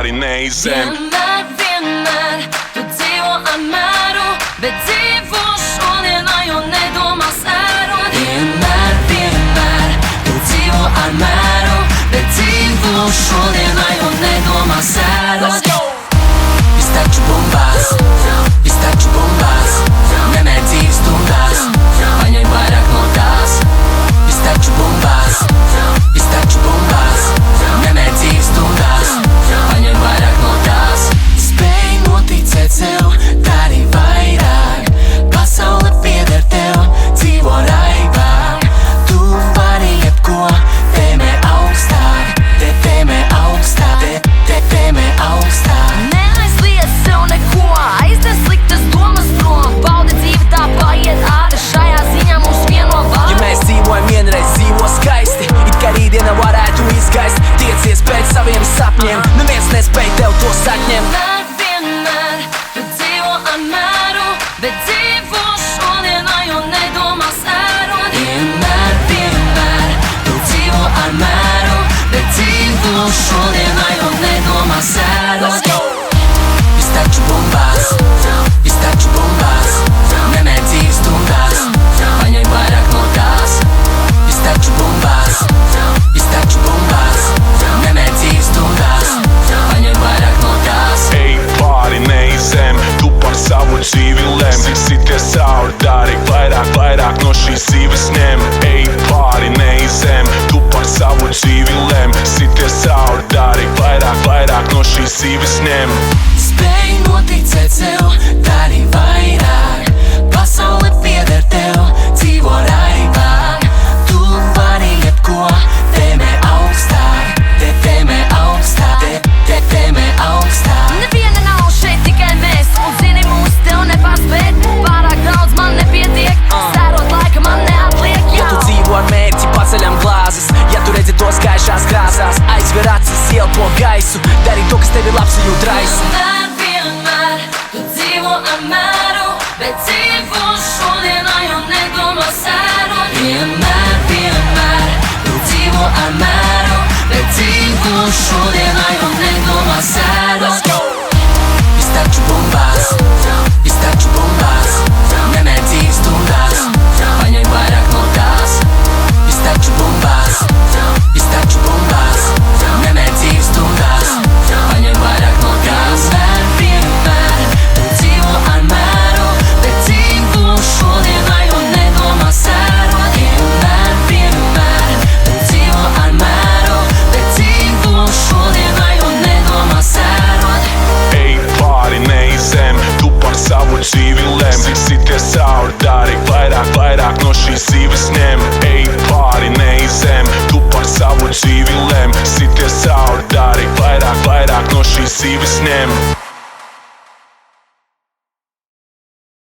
pāri neizem. Vienmēr tu dzīvo ar mēru, bet dzīvo šodienā, jo nedomā sērot. Vienmēr tu dzīvo ar mēru, bet dzīvo šodienā, jo nedomā sērot. Viss taču bumbās, viss taču bumbās, nemēr dzīves stundās, paņem vairāk no tās. Viss taču bumbās, viss taču bumbās, nemēr dzīves stundās, paņem vairāk no tās. Spēj noticēt sev, dari vairāk, pasaule pieder tev, dzīvo raibāk. Tu vari jebko, tēmē augstāk, tēmē augstāk, tēmē augstāk. Neaizliedz sev neko, aiznes sliktas domas prom, baudi dzīvi tā paiet ātri, šajā ziņā mūs vieno vārds. Ja mēs dzīvojam vienreiz, dzīvo skaisti, it kā rītdiena varētu izgaist. Tiecies pēc saviem sapņiem, neviens nespēj tev to atņemt. Vienmēr tu dzīvo ar mēru, bet dzīvo šodienā, jo nedomā sērot. Vienmēr tu dzīvo ar mēru, bet dzīvo šodienā, jo nedomā sērot. Viss taču bumbās, viss taču bumbās, nemēr dzīves stundās, paņem vairāk no tās. Viss taču bumbās, viss taču bumbās, nemēr dzīves stundās, paņem vairāk no tās. Ej pāri neizem, tu par savu dzīvi lem. Sities cauri, dari vairāk no šīs dzīves ņem. Ej pāri neizem, tu par savu dzīvi lem. Sities cauri, dari vairāk no šīs dzīves ņem. Spēj noticēt sev, dari vairāk, pasaule pieder tev, dzīvo raibāk. Tu vari jebko, tēmē augstāk, tēmē augstāk, tēmē augstāk. Neviena nav šeit, tikai mēs, un zini mūs tev nepārspēt. Pārāk daudz man nepietiek, sērot laika man neatliek. Ja tu dzīvo ar mērķi, paceļam glāzes, ja tu redzi tos gaišās krāsās, aizver acis, ielpo gaisu, dari to, kas tev ir labs un jūt raisu. Vienmēr tu dzīvo ar mēru, bet dzīvo šodienā, jo nedomā sērot. Vienmēr tu dzīvo ar mēru, bet dzīvo šodienā, jo nedomā sērot. Viss taču bumbās, viss taču bumbās, nemēr dzīves stundās, paņem vairāk no tās. Viss taču bumbās, viss taču bumbās, nemēr dzīves stundās, paņem vairāk no tās. Vienmēr tu dzīvo ar mēru, bet dzīvo šodienā, jo nedomā sērot. Vienmēr tu dzīvo ar mēru, bet dzīvo šodienā, jo nedomā sērot. Ej pāri neizem, tu par savu dzīvi lem. Sities cauri, dari vairāk no šīs dzīves ņem. Ej pāri neizem, tu par savu dzīvi lem. Sities cauri, dari vairāk no šīs dzīves ņem.